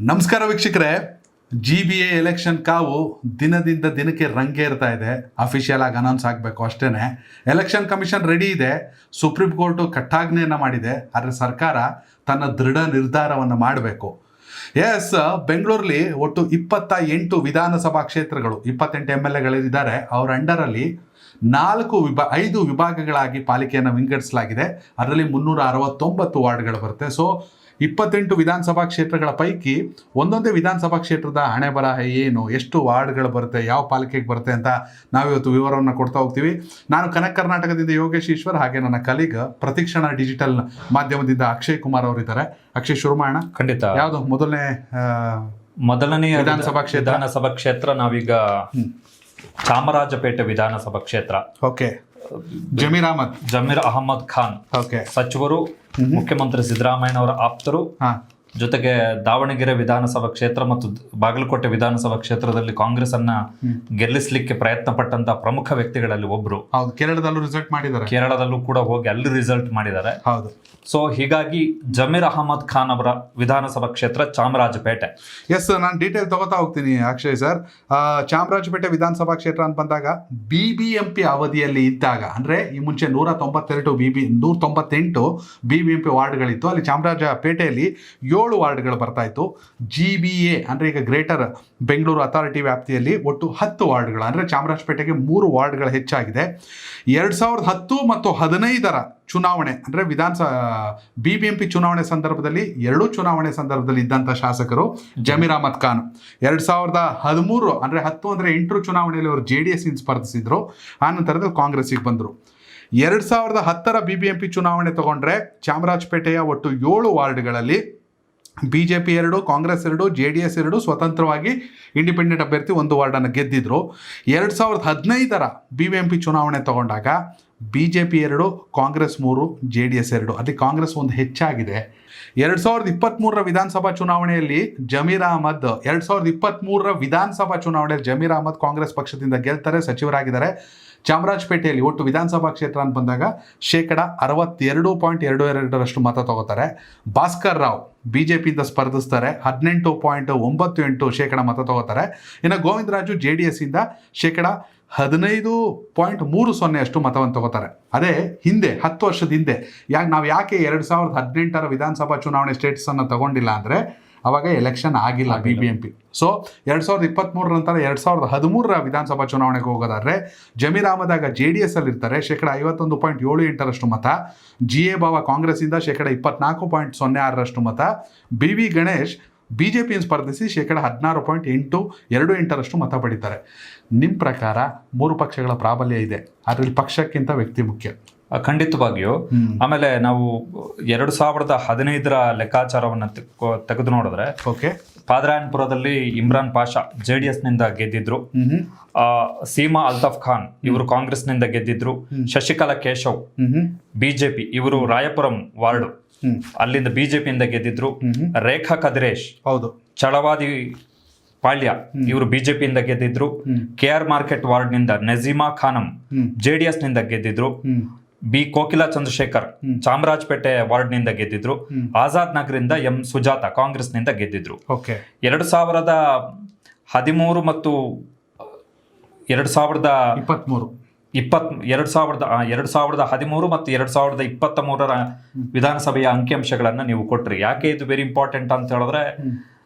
ನಮಸ್ಕಾರ ವೀಕ್ಷಕರೇ, GBA election ಕಾವು ದಿನದಿಂದ ದಿನಕ್ಕೆ ರಂಗೇರ್ತಾ ಇದೆ. ಅಫಿಷಿಯಲ್ ಆಗಿ ಅನೌನ್ಸ್ ಆಗಬೇಕು ಅಷ್ಟೇ. ಎಲೆಕ್ಷನ್ ಕಮಿಷನ್ ರೆಡಿ ಇದೆ, ಸುಪ್ರೀಂ ಕೋರ್ಟು ಕಟ್ಟಾಜ್ಞೆಯನ್ನು ಮಾಡಿದೆ. ಆದರೆ ಸರ್ಕಾರ ತನ್ನ ದೃಢ ನಿರ್ಧಾರವನ್ನು ಮಾಡಬೇಕು. ಎಸ್, ಬೆಂಗಳೂರಲ್ಲಿ ಒಟ್ಟು 28 ವಿಧಾನಸಭಾ ಕ್ಷೇತ್ರಗಳು, 28 MLAಗಳಿದ್ದಾರೆ. ಅವರ ಅಂಡರಲ್ಲಿ 5 ವಿಭಾಗಗಳಾಗಿ ಪಾಲಿಕೆಯನ್ನು ವಿಂಗಡಿಸಲಾಗಿದೆ. ಅದರಲ್ಲಿ 369 ವಾರ್ಡ್ಗಳು ಬರುತ್ತೆ. ಸೊ 28 ವಿಧಾನಸಭಾ ಕ್ಷೇತ್ರಗಳ ಪೈಕಿ ಒಂದೊಂದೇ ವಿಧಾನಸಭಾ ಕ್ಷೇತ್ರದ ಹಣೆ ಬರಹ ಏನು, ಎಷ್ಟು ವಾರ್ಡ್ಗಳು ಬರುತ್ತೆ, ಯಾವ ಪಾಲಿಕೆಗೆ ಬರುತ್ತೆ ಅಂತ ನಾವಿವತ್ತು ವಿವರವನ್ನು ಕೊಡ್ತಾ ಹೋಗ್ತೀವಿ. ನಾನು ಕನಕ ಕರ್ನಾಟಕದಿಂದ ಯೋಗೇಶ್ ಈಶ್ವರ್, ಹಾಗೆ ನನ್ನ ಕಲೀಗ್ ಪ್ರತಿಕ್ಷಣ ಡಿಜಿಟಲ್ ಮಾಧ್ಯಮದಿಂದ ಅಕ್ಷಯ್ ಕುಮಾರ್ ಅವರಿದ್ದಾರೆ. ಅಕ್ಷಯ್, ಶುರು ಮಾಡೋಣ. ಖಂಡಿತ. ಯಾವುದು ಮೊದಲನೇ ವಿಧಾನಸಭಾ ಕ್ಷೇತ್ರ? ನಾವೀಗ ಚಾಮರಾಜಪೇಟೆ ವಿಧಾನಸಭಾ ಕ್ಷೇತ್ರ. ಓಕೆ. ಜಮೀರ್ ಅಹಮದ್ ಖಾನ್ ಸಚಿವರು, ಮುಖ್ಯಮಂತ್ರಿ ಸಿದ್ದರಾಮಯ್ಯನವರ ಆಪ್ತರು, ಜೊತೆಗೆ ದಾವಣಗೆರೆ ವಿಧಾನಸಭಾ ಕ್ಷೇತ್ರ ಮತ್ತು ಬಾಗಲಕೋಟೆ ವಿಧಾನಸಭಾ ಕ್ಷೇತ್ರದಲ್ಲಿ ಕಾಂಗ್ರೆಸ್ ಅನ್ನ ಗೆಲ್ಲಿಸಲಿಕ್ಕೆ ಪ್ರಯತ್ನ ಪಟ್ಟಂತ ಪ್ರಮುಖ ವ್ಯಕ್ತಿಗಳಲ್ಲಿ ಒಬ್ರು. ಕೇರಳದಲ್ಲೂ ರಿಸಲ್ಟ್ ಮಾಡಿದ್ದಾರೆ. ಕೇರಳದಲ್ಲೂ ಕೂಡ ಹೋಗಿ ಅಲ್ಲಿ ರಿಸಲ್ಟ್ ಮಾಡಿದ್ದಾರೆ. ಹೌದು. ಸೊ ಹೀಗಾಗಿ ಜಮೀರ್ ಅಹಮದ್ ಖಾನ್ ಅವರ ವಿಧಾನಸಭಾ ಕ್ಷೇತ್ರ ಚಾಮರಾಜಪೇಟೆ. ಎಸ್, ನಾನು ಡೀಟೇಲ್ ತಗೋತಾ ಹೋಗ್ತೀನಿ ಅಕ್ಷಯ್ ಸರ್. ಚಾಮರಾಜಪೇಟೆ ವಿಧಾನಸಭಾ ಕ್ಷೇತ್ರ ಅಂತ ಬಂದಾಗ BBMP ಅವಧಿಯಲ್ಲಿ ಇದ್ದಾಗ, ಅಂದ್ರೆ ಈ ಮುಂಚೆ 198 BBMP ವಾರ್ಡ್ಗಳಿತ್ತು. ಅಲ್ಲಿ ಚಾಮರಾಜಪೇಟೆಯಲ್ಲಿ 7 ವಾರ್ಡ್ಗಳು ಬರ್ತಾ ಇತ್ತು. GBA ಅಂದ್ರೆ ಈಗ ಗ್ರೇಟರ್ ಬೆಂಗಳೂರು ಅಥಾರಿಟಿ ವ್ಯಾಪ್ತಿಯಲ್ಲಿ ಒಟ್ಟು 10 ವಾರ್ಡ್ಗಳು, ಅಂದ್ರೆ ಚಾಮರಾಜಪೇಟೆಗೆ 3 ವಾರ್ಡ್ಗಳು ಹೆಚ್ಚಾಗಿದೆ. 2010 ಮತ್ತು 2015ರ ಚುನಾವಣೆ ಅಂದ್ರೆ BBMP ಚುನಾವಣೆ ಸಂದರ್ಭದಲ್ಲಿ, 2 ಚುನಾವಣೆ ಸಂದರ್ಭದಲ್ಲಿ ಇದ್ದಂಥ ಶಾಸಕರು ಜಮೀರ್ ಅಹಮದ್ ಖಾನ್. 2013 ಅಂದ್ರೆ 8 ಚುನಾವಣೆಯಲ್ಲಿ ಅವರು JDS ಇಂದ ಸ್ಪರ್ಧಿಸಿದ್ರು. ಆ ನಂತರದಲ್ಲಿ ಕಾಂಗ್ರೆಸ್ಸಿಗೆ ಬಂದರು. 2010ರ BBMP ಚುನಾವಣೆ ತಗೊಂಡ್ರೆ ಚಾಮರಾಜಪೇಟೆಯ ಒಟ್ಟು 7 ವಾರ್ಡ್ಗಳಲ್ಲಿ BJP 2, ಕಾಂಗ್ರೆಸ್ 2, JDS 2, ಸ್ವತಂತ್ರವಾಗಿ ಇಂಡಿಪೆಂಡೆಂಟ್ ಅಭ್ಯರ್ಥಿ 1 ವಾರ್ಡನ್ನು ಗೆದ್ದಿದ್ರು. 2015ರ BBMP ಚುನಾವಣೆ ತಗೊಂಡಾಗ BJP 2, ಕಾಂಗ್ರೆಸ್ 3, JDS 2. ಅಲ್ಲಿ ಕಾಂಗ್ರೆಸ್ ಒಂದು ಹೆಚ್ಚಾಗಿದೆ. 2023ರ ವಿಧಾನಸಭಾ ಚುನಾವಣೆಯಲ್ಲಿ ಜಮೀರ್ ಅಹಮದ್ 2023ರ ವಿಧಾನಸಭಾ ಚುನಾವಣೆಯಲ್ಲಿ ಜಮೀರ್ ಅಹಮದ್ ಕಾಂಗ್ರೆಸ್ ಪಕ್ಷದಿಂದ ಗೆಲ್ತಾರೆ, ಸಚಿವರಾಗಿದ್ದಾರೆ. ಚಾಮರಾಜಪೇಟೆಯಲ್ಲಿ ಒಟ್ಟು ವಿಧಾನಸಭಾ ಕ್ಷೇತ್ರ ಅಂತ ಬಂದಾಗ 62.22% ಮತ ತಗೋತಾರೆ. ಭಾಸ್ಕರ್ ರಾವ್ BJPಯಿಂದ ಸ್ಪರ್ಧಿಸ್ತಾರೆ, 18.98% ಮತ ತಗೋತಾರೆ. ಇನ್ನು ಗೋವಿಂದರಾಜು JDS ಇಂದ 15.30% ಮತವನ್ನು ತಗೋತಾರೆ. ಅದೇ ಹಿಂದೆ 10 ವರ್ಷದ ಹಿಂದೆ ಯಾಕೆ 2018ರ ವಿಧಾನಸಭಾ ಚುನಾವಣೆ ಸ್ಟೇಟಸನ್ನು ತಗೊಂಡಿಲ್ಲ ಅಂದರೆ ಅವಾಗ ಎಲೆಕ್ಷನ್ ಆಗಿಲ್ಲ BBMP. ಸೊ 2023 ನಂತರ 2013ರ ವಿಧಾನಸಭಾ ಚುನಾವಣೆಗೆ ಹೋಗೋದಾದ್ರೆ ಜಮೀರ್ ಅಹಮದ್ ಆಗ JDS ಅಲ್ಲಿ ಇರ್ತಾರೆ, 51.78% ಮತ. GA ಬಾವ ಕಾಂಗ್ರೆಸ್ಸಿಂದ 24.06% ಮತ. BV ಗಣೇಶ್ BJP ಸ್ಪರ್ಧಿಸಿ 16.828% ಮತ ಪಡಿತಾರೆ. ನಿಮ್ಮ ಪ್ರಕಾರ 3 ಪಕ್ಷಗಳ ಪ್ರಾಬಲ್ಯ ಇದೆ, ಅದರಲ್ಲಿ ಪಕ್ಷಕ್ಕಿಂತ ವ್ಯಕ್ತಿ ಮುಖ್ಯ. ಖಂಡಿತವಾಗಿಯೂ. ಆಮೇಲೆ ನಾವು 2015ರ ಲೆಕ್ಕಾಚಾರವನ್ನು ತೆಗೆದು ನೋಡಿದ್ರೆ, ಪಾದರಾಯನಪುರದಲ್ಲಿ ಇಮ್ರಾನ್ ಪಾಷಾ JDS ನಿಂದ ಗೆದ್ದಿದ್ರು. ಸೀಮಾ ಅಲ್ತಾಫ್ ಖಾನ್ ಇವರು ಕಾಂಗ್ರೆಸ್ ನಿಂದ ಗೆದ್ದಿದ್ರು. ಶಶಿಕಲಾ ಕೇಶವ್ BJP, ಇವರು ರಾಯಪುರಂ ವಾರ್ಡ್ ಅಲ್ಲಿಂದ BJP ಇಂದ ಗೆದ್ದಿದ್ರು. ರೇಖಾ ಕದಿರೇಶ್ ಚಳವಾದಿ ಪಾಳ್ಯ ಇವರು BJP ಇಂದ ಗೆದ್ದಿದ್ರು. KR ಮಾರ್ಕೆಟ್ ವಾರ್ಡ್ ನಿಂದ ನಜೀಮಾ ಖಾನಂ JDS ನಿಂದ ಗೆದ್ದಿದ್ರು. ಕೋಕಿಲಾ ಚಂದ್ರಶೇಖರ್ ಚಾಮರಾಜಪೇಟೆ ವಾರ್ಡ್ ನಿಂದ ಗೆದ್ದಿದ್ರು. ಆಜಾದ್ ನಗರಿಂದ M ಸುಜಾತ ಕಾಂಗ್ರೆಸ್ ನಿಂದ ಗೆದ್ದಿದ್ರು. 2013 ಮತ್ತು 2023ರ ವಿಧಾನಸಭೆಯ ಅಂಕಿಅಂಶಗಳನ್ನ ನೀವು ಕೊಟ್ರಿ. ಯಾಕೆ ಇದು ವೆರಿ ಇಂಪಾರ್ಟೆಂಟ್ ಅಂತ ಹೇಳಿದ್ರೆ,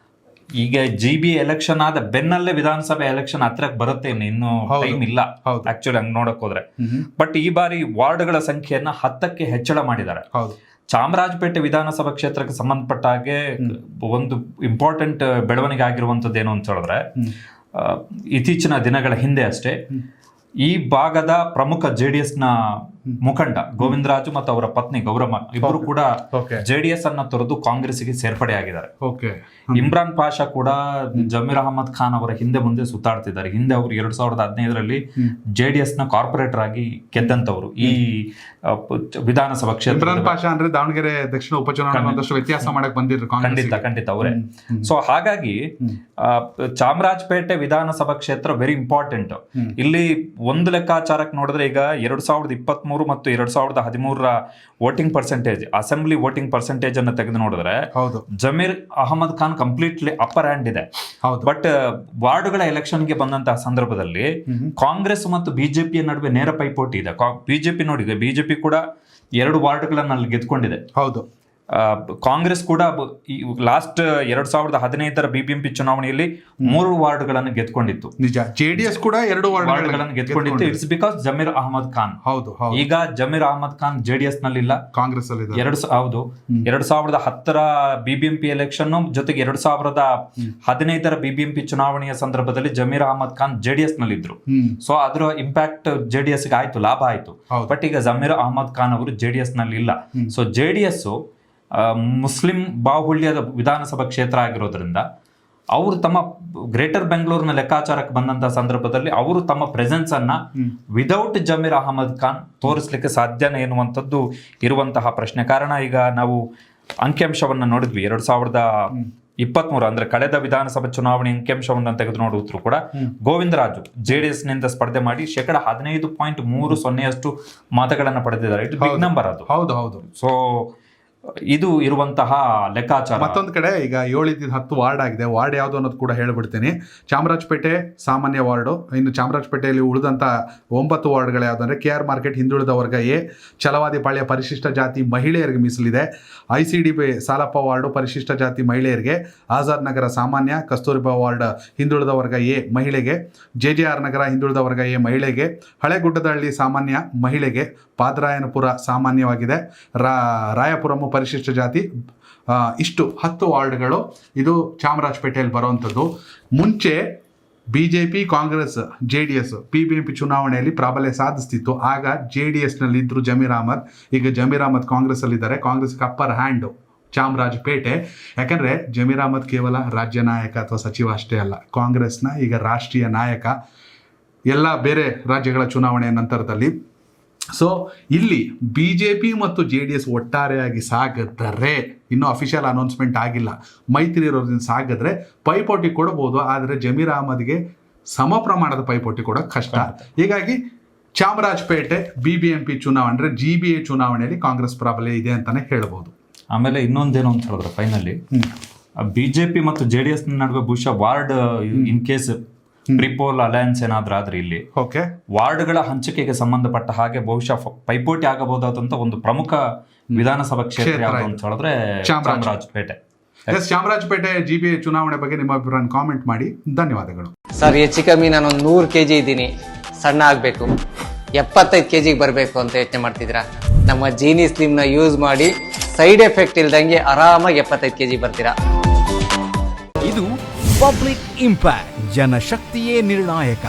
ಈಗ GBA ಎಲೆಕ್ಷನ್ ಆದ ಬೆನ್ನಲ್ಲೇ ವಿಧಾನಸಭೆ ಎಲೆಕ್ಷನ್ ಹತ್ರಕ್ಕೆ ಬರುತ್ತೆ, ಇನ್ನು ಟೈಮ್ ಇಲ್ಲ ಆಕ್ಚುಲಿ ಹಂಗ್ ನೋಡಕ್ ಹೋದ್ರೆ. ಬಟ್ ಈ ಬಾರಿ ವಾರ್ಡ್ಗಳ ಸಂಖ್ಯೆಯನ್ನ 10ಕ್ಕೆ ಹೆಚ್ಚಳ ಮಾಡಿದ್ದಾರೆ. ಚಾಮರಾಜಪೇಟೆ ವಿಧಾನಸಭಾ ಕ್ಷೇತ್ರಕ್ಕೆ ಸಂಬಂಧಪಟ್ಟ ಹಾಗೆ ಒಂದು ಇಂಪಾರ್ಟೆಂಟ್ ಬೆಳವಣಿಗೆ ಆಗಿರುವಂತದ್ದು ಏನು ಅಂತ ಹೇಳಿದ್ರೆ, ಇತ್ತೀಚಿನ ದಿನಗಳ ಹಿಂದೆ ಅಷ್ಟೇ ಈ ಭಾಗದ ಪ್ರಮುಖ JDSನ ಮುಖಂಡ ಗೋವಿಂದರಾಜು ಮತ್ತು ಅವರ ಪತ್ನಿ ಗೌರಮ್ಮ ಇಬ್ಬರು ಕೂಡ ಜೆಡಿಎಸ್ ಅನ್ನ ತೊರೆದು ಕಾಂಗ್ರೆಸ್ಗೆ ಸೇರ್ಪಡೆಯಾಗಿದ್ದಾರೆ. ಇಮ್ರಾನ್ ಪಾಷಾ ಕೂಡ ಜಮೀರ್ ಅಹಮದ್ ಖಾನ್ ಅವರ ಹಿಂದೆ ಮುಂದೆ ಸುತ್ತಾಡ್ತಿದ್ದಾರೆ. ಹಿಂದೆ ಅವರು 2015ರಲ್ಲಿ ಜೆಡಿಎಸ್ ನ ಕಾರ್ಪೊರೇಟರ್ ಆಗಿ ಗೆದ್ದಂತವರು ಈ ವಿಧಾನಸಭಾ ಕ್ಷೇತ್ರ. ಇಮ್ರಾನ್ ಪಾಷಾ ಅಂದ್ರೆ ದಾವಣಗೆರೆ ದಕ್ಷಿಣ ಉಪಚುನಾವಣೆ ಒಂದಷ್ಟು ವ್ಯತ್ಯಾಸ ಮಾಡಕ್ ಬಂದಿದ್ರು. ಖಂಡಿತ ಅವರೇ. ಸೊ ಹಾಗಾಗಿ ಚಾಮರಾಜಪೇಟೆ ವಿಧಾನಸಭಾ ಕ್ಷೇತ್ರ ವೆರಿ ಇಂಪಾರ್ಟೆಂಟ್. ಇಲ್ಲಿ ಒಂದು ಲೆಕ್ಕಾಚಾರಕ್ಕೆ ನೋಡಿದ್ರೆ ಈಗ 2023 ಮತ್ತು 2013ರ voting percentage, assembly voting percentage ಅನ್ನು ತೆಗೆದು ನೋಡಿದ್ರೆ Zameer Ahmed Khan completely upper hand ಇದೆ. ಬಟ್ ವಾರ್ಡ್ಗಳ ಎಲೆಕ್ಷನ್ಗೆ ಬಂದಂತಹ ಸಂದರ್ಭದಲ್ಲಿ ಕಾಂಗ್ರೆಸ್ ಮತ್ತು ಬಿಜೆಪಿಯ ನಡುವೆ ನೇರ ಪೈಪೋಟಿ ಇದೆ. ಬಿಜೆಪಿ ಕೂಡ 2 ವಾರ್ಡ್ಗಳನ್ನ ಅಲ್ಲಿ ಗೆದ್ಕೊಂಡಿದೆ. ಕಾಂಗ್ರೆಸ್ ಕೂಡ ಲಾಸ್ಟ್ 2015ರ ಬಿಬಿಎಂಪಿ ಚುನಾವಣೆಯಲ್ಲಿ 3 ವಾರ್ಡ್ಗಳನ್ನು ಗೆದ್ಕೊಂಡಿತ್ತು. ನಿಜ. ಜೆಡಿಎಸ್ ಕೂಡ 2 ವಾರ್ಡ್ಗಳನ್ನು ಗೆದ್ಕೊಂಡಿತ್ತು. It's because Zameer Ahmed Khan. ಈಗ ಜಮೀರ್ ಅಹಮದ್ ಖಾನ್ ಜೆಡಿಎಸ್ ನಲ್ಲಿ ಇಲ್ಲ, ಕಾಂಗ್ರೆಸ್ ಅಲ್ಲಿ. 2010ರ ಬಿಬಿಎಂಪಿ ಎಲೆಕ್ಷನ್ ಜೊತೆಗೆ 2015ರ ಬಿಬಿಎಂಪಿ ಚುನಾವಣೆಯ ಸಂದರ್ಭದಲ್ಲಿ ಜಮೀರ್ ಅಹಮದ್ ಖಾನ್ ಜೆಡಿಎಸ್ ನಲ್ಲಿ ಇದ್ರು. ಸೊ ಅದರ ಇಂಪ್ಯಾಕ್ಟ್ ಜೆಡಿಎಸ್ ಗೆ ಆಯ್ತು, ಲಾಭ ಆಯ್ತು. ಬಟ್ ಈಗ ಜಮೀರ್ ಅಹಮದ್ ಖಾನ್ ಅವರು ಜೆಡಿಎಸ್ ನಲ್ಲಿ ಇಲ್ಲ. ಸೊ ಜೆಡಿಎಸ್ ಮುಸ್ಲಿಂ ಬಾಹುಳ್ಯದ ವಿಧಾನಸಭಾ ಕ್ಷೇತ್ರ ಆಗಿರೋದ್ರಿಂದ ಅವರು ತಮ್ಮ ಗ್ರೇಟರ್ ಬೆಂಗಳೂರಿನ ಲೆಕ್ಕಾಚಾರಕ್ಕೆ ಬಂದಂತಹ ಸಂದರ್ಭದಲ್ಲಿ ಅವರು ತಮ್ಮ ಪ್ರೆಸೆನ್ಸ್ ಅನ್ನ ವಿದೌಟ್ ಜಮೀರ್ ಅಹಮದ್ ಖಾನ್ ತೋರಿಸ್ಲಿಕ್ಕೆ ಸಾಧ್ಯನೇ ಎನ್ನುವಂಥದ್ದು ಇರುವಂತಹ ಪ್ರಶ್ನೆ. ಕಾರಣ ಈಗ ನಾವು ಅಂಕಿಅಂಶವನ್ನ ನೋಡಿದ್ವಿ. 2023 ಅಂದ್ರೆ ಕಳೆದ ವಿಧಾನಸಭಾ ಚುನಾವಣೆ ಅಂಕಿಅಂಶವನ್ನು ತೆಗೆದು ನೋಡಿದ್ರು ಕೂಡ ಗೋವಿಂದರಾಜು ಜೆಡಿಎಸ್ ನಿಂದ ಸ್ಪರ್ಧೆ ಮಾಡಿ 15.30% ಮತಗಳನ್ನ ಪಡೆದಿದ್ದಾರೆ. ಇದು ಬಿಗ್ ನಂಬರ್. ಅದು ಹೌದು. ಸೊ ಇದು ಇರುವಂತಹ ಲೆಕ್ಕಾಚಾರ. ಮತ್ತೊಂದು ಕಡೆ ಈಗ 7-10 ವಾರ್ಡ್ ಆಗಿದೆ. ವಾರ್ಡ್ ಯಾವುದು ಅನ್ನೋದು ಕೂಡ ಹೇಳ್ಬಿಡ್ತೀನಿ. ಚಾಮರಾಜಪೇಟೆ ಸಾಮಾನ್ಯ ವಾರ್ಡು. ಇನ್ನು ಚಾಮರಾಜಪೇಟೆಯಲ್ಲಿ ಉಳಿದಂಥ 9 ವಾರ್ಡ್ಗಳು ಯಾವುದಂದ್ರೆ KR ಮಾರ್ಕೆಟ್ ಹಿಂದುಳಿದ ವರ್ಗ ಎ, ಛಲವಾದಿ ಪಾಳ್ಯ ಪರಿಶಿಷ್ಟ ಜಾತಿ ಮಹಿಳೆಯರಿಗೆ ಮೀಸಲಿದೆ. ICDB ಸಾಲಪ್ಪ ವಾರ್ಡು ಪರಿಶಿಷ್ಟ ಜಾತಿ ಮಹಿಳೆಯರಿಗೆ. ಆಜಾದ್ ನಗರ ಸಾಮಾನ್ಯ, ಕಸ್ತೂರಿಬಾ ವಾರ್ಡ್ ಹಿಂದುಳಿದ ವರ್ಗ ಎ ಮಹಿಳೆಗೆ. JJR ನಗರ ಹಿಂದುಳಿದ ವರ್ಗ ಎ ಮಹಿಳೆಗೆ. ಹಳೆಗುಡ್ಡದಹಳ್ಳಿ ಸಾಮಾನ್ಯ ಮಹಿಳೆಗೆ. ಪಾದರಾಯನಪುರ ಸಾಮಾನ್ಯವಾಗಿದೆ. ರಾಯಪುರಂ ಪರಿಶಿಷ್ಟ ಜಾತಿ. ಇಷ್ಟು 10 ವಾರ್ಡ್ಗಳು ಇದು ಚಾಮರಾಜಪೇಟೆಯಲ್ಲಿ ಬರುವಂಥದ್ದು. ಮುಂಚೆ BJP, ಕಾಂಗ್ರೆಸ್, JDS BBMP ಚುನಾವಣೆಯಲ್ಲಿ ಪ್ರಾಬಲ್ಯ ಸಾಧಿಸ್ತಿತ್ತು. ಆಗ JDS ನಲ್ಲಿ ಇದ್ರು ಜಮೀರ್ ಅಹಮದ್. ಈಗ ಜಮೀರ್ ಅಹಮದ್ ಕಾಂಗ್ರೆಸ್ ಅಲ್ಲಿದ್ದಾರೆ. ಕಾಂಗ್ರೆಸ್ಗೆ ಅಪ್ಪರ್ ಹ್ಯಾಂಡ್ ಚಾಮರಾಜಪೇಟೆ. ಯಾಕಂದ್ರೆ ಜಮೀರ್ ಅಹಮದ್ ಕೇವಲ ರಾಜ್ಯ ನಾಯಕ ಅಥವಾ ಸಚಿವ ಅಷ್ಟೇ ಅಲ್ಲ, ಕಾಂಗ್ರೆಸ್ನ ಈಗ ರಾಷ್ಟ್ರೀಯ ನಾಯಕ ಎಲ್ಲ ಬೇರೆ ರಾಜ್ಯಗಳ ಚುನಾವಣೆಯ ನಂತರದಲ್ಲಿ. ಸೊ ಇಲ್ಲಿ BJP ಮತ್ತು JDS ಒಟ್ಟಾರೆಯಾಗಿ ಸಾಗಿದ್ರೆ, ಇನ್ನೂ ಅಫಿಷಿಯಲ್ ಅನೌನ್ಸ್ಮೆಂಟ್ ಆಗಿಲ್ಲ, ಮೈತ್ರಿ ಇರೋದ್ರಿಂದ ಸಾಗಿದ್ರೆ ಪೈಪೋಟಿ ಕೊಡಬಹುದು. ಆದರೆ ಜಮೀರ್ ಅಹಮದ್ಗೆ ಸಮ ಪ್ರಮಾಣದ ಪೈಪೋಟಿ ಕೊಡೋಕೆ ಕಷ್ಟ. ಹೀಗಾಗಿ ಚಾಮರಾಜಪೇಟೆ BBMP ಚುನಾವಣೆ ಅಂದರೆ GBA ಚುನಾವಣೆಯಲ್ಲಿ ಕಾಂಗ್ರೆಸ್ ಪ್ರಾಬಲ್ಯ ಇದೆ ಅಂತಾನೆ ಹೇಳ್ಬೋದು. ಆಮೇಲೆ ಇನ್ನೊಂದೇನು ಅಂತ ಹೇಳಿದ್ರೆ ಫೈನಲಿ BJP ಮತ್ತು JDS ನಡುವೆ ಬಹುಶಃ ವಾರ್ಡ್ ಇನ್ ಕೇಸ್ ಪ್ರಿಪೋಲ್ ಅಲಯನ್ಸ್ ಏನಾದ್ರೂ ಆದ್ರೆ ಇಲ್ಲಿ ವಾರ್ಡ್ಗಳ ಹಂಚಿಕೆಗೆ ಸಂಬಂಧಪಟ್ಟ ಹಾಗೆ ಬಹುಶಃ ಪೈಪೋಟಿ ಆಗಬಹುದಾದಂತ ಒಂದು ಪ್ರಮುಖ ವಿಧಾನಸಭಾ ಕ್ಷೇತ್ರ ಯಾವುದು ಅಂತ ಹೇಳಿದ್ರೆ ಚಾಮರಾಜಪೇಟೆ. ಚಾಮರಾಜಪೇಟೆ GBA ಚುನಾವಣೆ ಬಗ್ಗೆ ನಿಮ್ಮ ಅಭಿಪ್ರಾಯ ಕಾಮೆಂಟ್ ಮಾಡಿ. ಧನ್ಯವಾದಗಳು. ಸರ್, ಹೆಚ್ಚು ಕಮ್ಮಿ ನಾನು 100 kg ಇದ್ದೀನಿ, ಸಣ್ಣ ಆಗ್ಬೇಕು, 75 kg ಬರಬೇಕು ಅಂತ ಯೋಚನೆ ಮಾಡ್ತಿದ್ದೀರಾ? ನಮ್ಮ ಜೀನಿ ಸ್ಲಿಮ್ ನ ಯೂಸ್ ಮಾಡಿ ಸೈಡ್ ಎಫೆಕ್ಟ್ ಇಲ್ದಂಗೆ ಆರಾಮಾಗಿ 75 kg ಬರ್ತೀರಾ. ಇದು ಪಬ್ಲಿಕ್ ಇಂಪ್ಯಾಕ್ಟ್, ಜನಶಕ್ತಿಯೇ ನಿರ್ಣಾಯಕ.